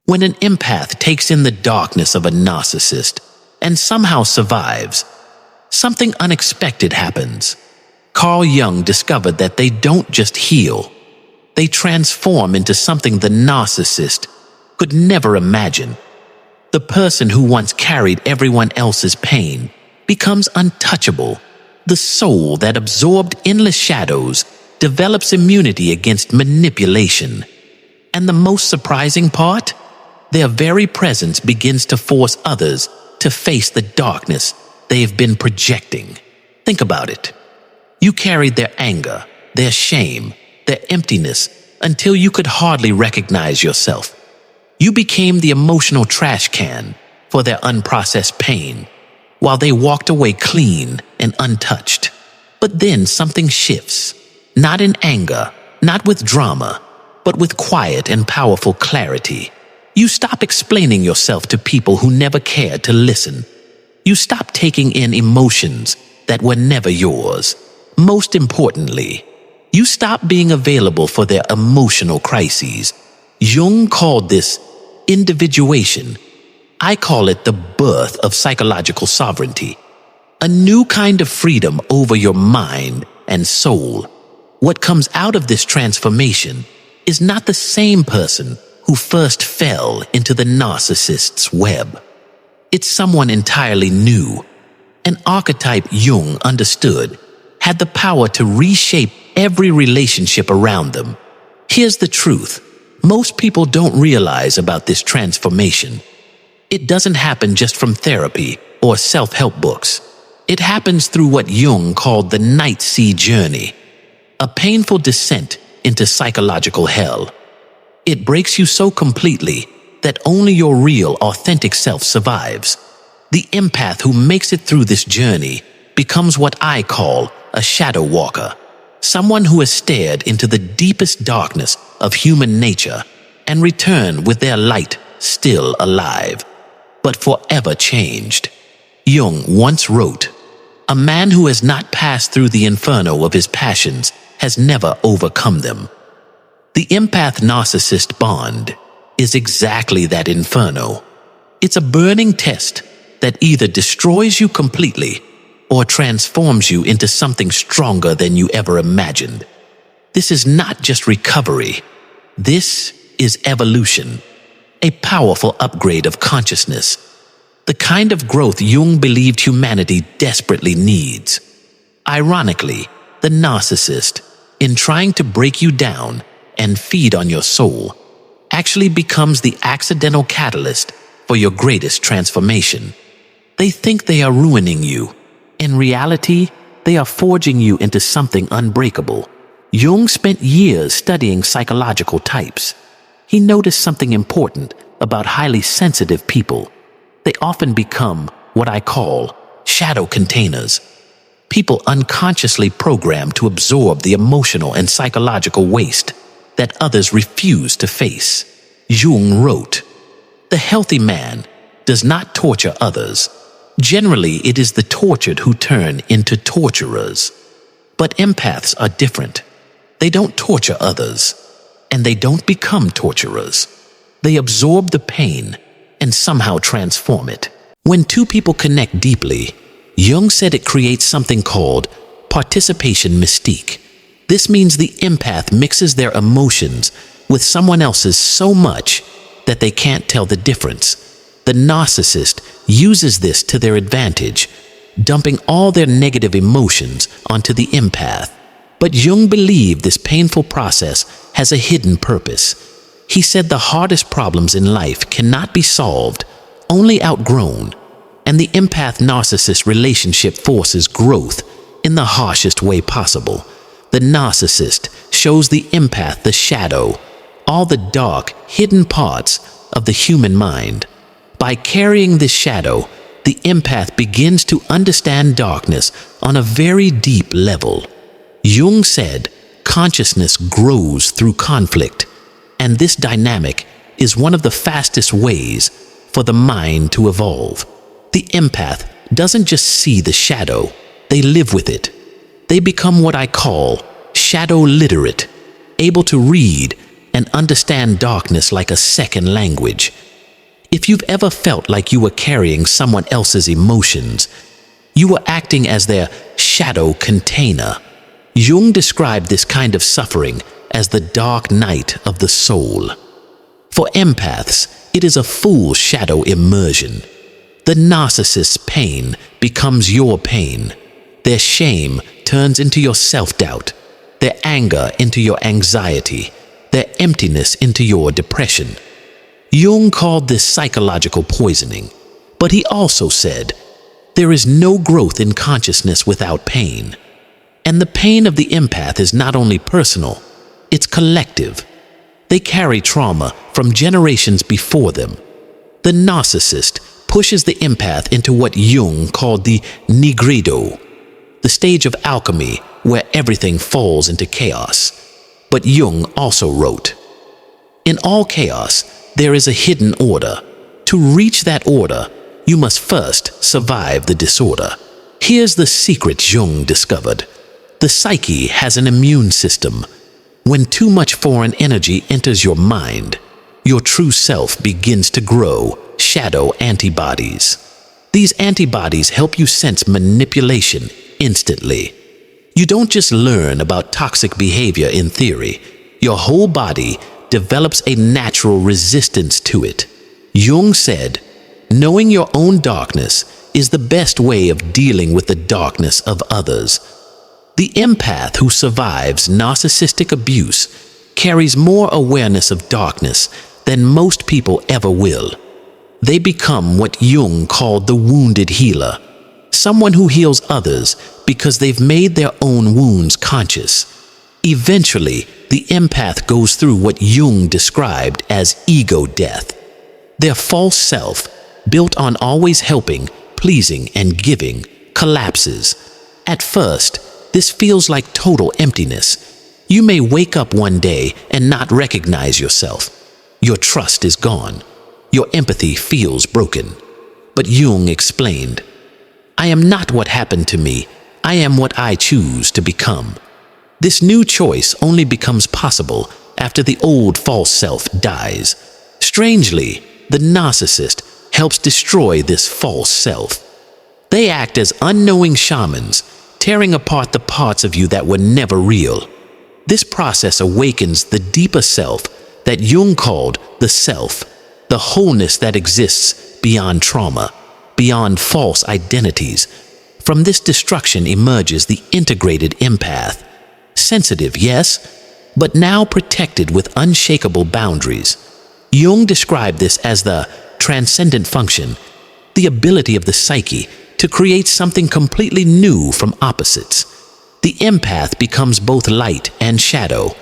When an empath takes in the darkness of a narcissist and somehow survives, something unexpected happens. Carl Jung discovered that they don't just heal, they transform into something the narcissist could never imagine. The person who once carried everyone else's pain becomes untouchable. The soul that absorbed endless shadows develops immunity against manipulation. And the most surprising part? Their very presence begins to force others to face the darkness they've been projecting. Think about it. You carried their anger, their shame, their emptiness until you could hardly recognize yourself. You became the emotional trash can for their unprocessed pain, while they walked away clean and untouched. But then something shifts, not in anger, not with drama, but with quiet and powerful clarity. You stop explaining yourself to people who never cared to listen. You stop taking in emotions that were never yours. Most importantly, you stop being available for their emotional crises. Jung called this individuation. I call it the birth of psychological sovereignty, a new kind of freedom over your mind and soul. What comes out of this transformation is not the same person who first fell into the narcissist's web. It's someone entirely new. An archetype Jung understood had the power to reshape every relationship around them. Here's the truth. Most people don't realize about this transformation. It doesn't happen just from therapy or self-help books. It happens through what Jung called the night sea journey, a painful descent into psychological hell. It breaks you so completely that only your real, authentic self survives. The empath who makes it through this journey becomes what I call a shadow walker, someone who has stared into the deepest darkness of human nature and returned with their light still alive, but forever changed. Jung once wrote, "A man who has not passed through the inferno of his passions has never overcome them." The empath-narcissist bond is exactly that inferno. It's a burning test that either destroys you completely or transforms you into something stronger than you ever imagined. This is not just recovery. This is evolution, a powerful upgrade of consciousness, the kind of growth Jung believed humanity desperately needs. Ironically, the narcissist, in trying to break you down and feed on your soul, actually becomes the accidental catalyst for your greatest transformation. They think they are ruining you. In reality, they are forging you into something unbreakable. Jung spent years studying psychological types. He noticed something important about highly sensitive people. They often become what I call shadow containers. People unconsciously programmed to absorb the emotional and psychological waste that others refuse to face. Jung wrote, "The healthy man does not torture others. Generally, it is the tortured who turn into torturers. But empaths are different. They don't torture others, and they don't become torturers. They absorb the pain and somehow transform it." When two people connect deeply, Jung said it creates something called participation mystique. This means the empath mixes their emotions with someone else's so much that they can't tell the difference. The narcissist uses this to their advantage, dumping all their negative emotions onto the empath. But Jung believed this painful process has a hidden purpose. He said the hardest problems in life cannot be solved, only outgrown, and the empath-narcissist relationship forces growth in the harshest way possible. The narcissist shows the empath the shadow, all the dark, hidden parts of the human mind. By carrying this shadow, the empath begins to understand darkness on a very deep level. Jung said, consciousness grows through conflict, and this dynamic is one of the fastest ways for the mind to evolve. The empath doesn't just see the shadow, they live with it. They become what I call shadow literate, able to read and understand darkness like a second language. If you've ever felt like you were carrying someone else's emotions, you were acting as their shadow container. Jung described this kind of suffering as the dark night of the soul. For empaths, it is a full shadow immersion. The narcissist's pain becomes your pain. Their shame turns into your self-doubt, their anger into your anxiety, their emptiness into your depression. Jung called this psychological poisoning, but he also said, there is no growth in consciousness without pain. And the pain of the empath is not only personal, it's collective. They carry trauma from generations before them. The narcissist pushes the empath into what Jung called the nigredo, the stage of alchemy where everything falls into chaos. But Jung also wrote, in all chaos, there is a hidden order. To reach that order, you must first survive the disorder. Here's the secret Jung discovered. The psyche has an immune system. When too much foreign energy enters your mind, your true self begins to grow shadow antibodies. These antibodies help you sense manipulation instantly. You don't just learn about toxic behavior in theory. Your whole body develops a natural resistance to it. Jung said, knowing your own darkness is the best way of dealing with the darkness of others. The empath who survives narcissistic abuse carries more awareness of darkness than most people ever will. They become what Jung called the wounded healer, someone who heals others because they've made their own wounds conscious. Eventually, the empath goes through what Jung described as ego death. Their false self, built on always helping, pleasing, and giving, collapses. At first, this feels like total emptiness. You may wake up one day and not recognize yourself. Your trust is gone. Your empathy feels broken. But Jung explained, I am not what happened to me. I am what I choose to become. This new choice only becomes possible after the old false self dies. Strangely, the narcissist helps destroy this false self. They act as unknowing shamans, tearing apart the parts of you that were never real. This process awakens the deeper self that Jung called the self, the wholeness that exists beyond trauma, beyond false identities. From this destruction emerges the integrated empath. Sensitive, yes, but now protected with unshakable boundaries. Jung described this as the transcendent function, the ability of the psyche to create something completely new from opposites. The empath becomes both light and shadow,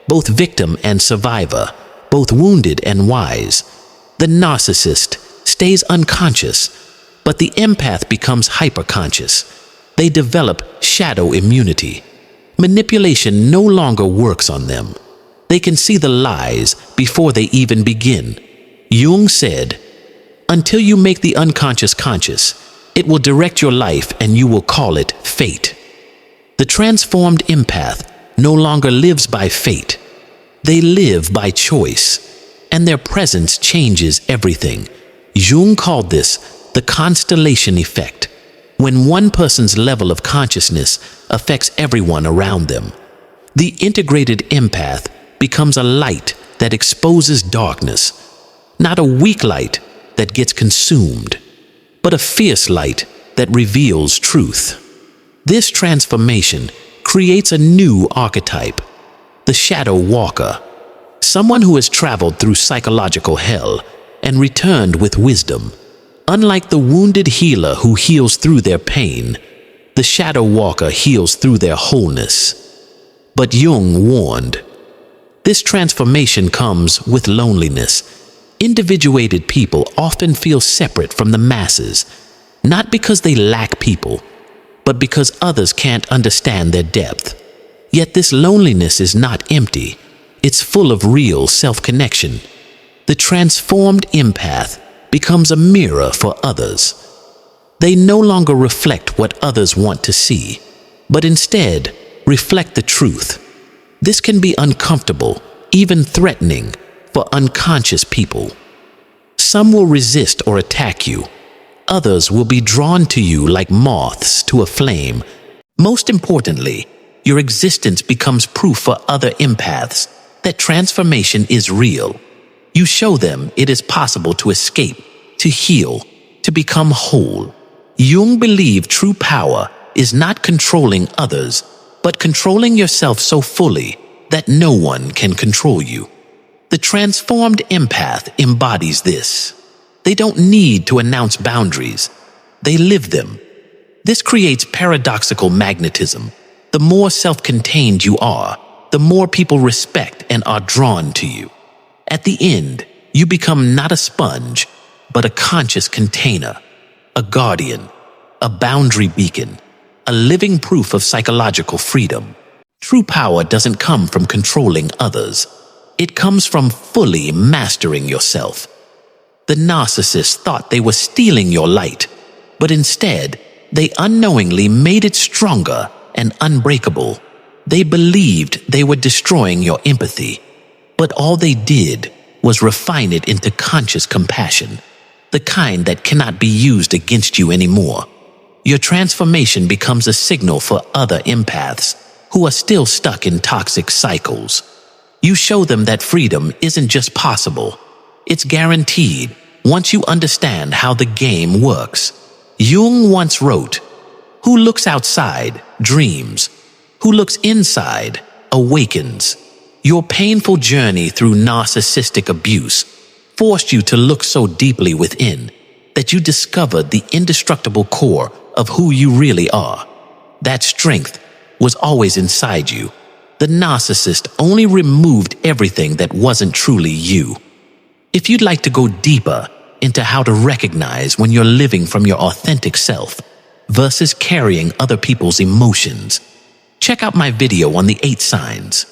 both victim and survivor, both wounded and wise. The narcissist stays unconscious, but the empath becomes hyperconscious. They develop shadow immunity. Manipulation no longer works on them. They can see the lies before they even begin. Jung said, until you make the unconscious conscious, it will direct your life and you will call it fate. The transformed empath no longer lives by fate. They live by choice, and their presence changes everything. Jung called this the constellation effect, when one person's level of consciousness affects everyone around them. The integrated empath becomes a light that exposes darkness, not a weak light that gets consumed, but a fierce light that reveals truth. This transformation creates a new archetype, the shadow walker, someone who has traveled through psychological hell and returned with wisdom. Unlike the wounded healer who heals through their pain, the shadow walker heals through their wholeness. But Jung warned, this transformation comes with loneliness. Individuated people often feel separate from the masses, not because they lack people, but because others can't understand their depth. Yet this loneliness is not empty. It's full of real self-connection. The transformed empath becomes a mirror for others. They no longer reflect what others want to see, but instead reflect the truth. This can be uncomfortable, even threatening for unconscious people. Some will resist or attack you. Others will be drawn to you like moths to a flame. Most importantly, your existence becomes proof for other empaths that transformation is real. You show them it is possible to escape, to heal, to become whole. Jung believed true power is not controlling others, but controlling yourself so fully that no one can control you. The transformed empath embodies this. They don't need to announce boundaries. They live them. This creates paradoxical magnetism. The more self-contained you are, the more people respect and are drawn to you. At the end, you become not a sponge, but a conscious container, a guardian, a boundary beacon, a living proof of psychological freedom. True power doesn't come from controlling others. It comes from fully mastering yourself. The narcissists thought they were stealing your light, but instead, they unknowingly made it stronger and unbreakable. They believed they were destroying your empathy, but all they did was refine it into conscious compassion, the kind that cannot be used against you anymore. Your transformation becomes a signal for other empaths who are still stuck in toxic cycles. You show them that freedom isn't just possible, it's guaranteed once you understand how the game works. Jung once wrote, "Who looks outside dreams. Who looks inside awakens." Your painful journey through narcissistic abuse forced you to look so deeply within that you discovered the indestructible core of who you really are. That strength was always inside you. The narcissist only removed everything that wasn't truly you. If you'd like to go deeper into how to recognize when you're living from your authentic self versus carrying other people's emotions, check out my video on the 8 signs.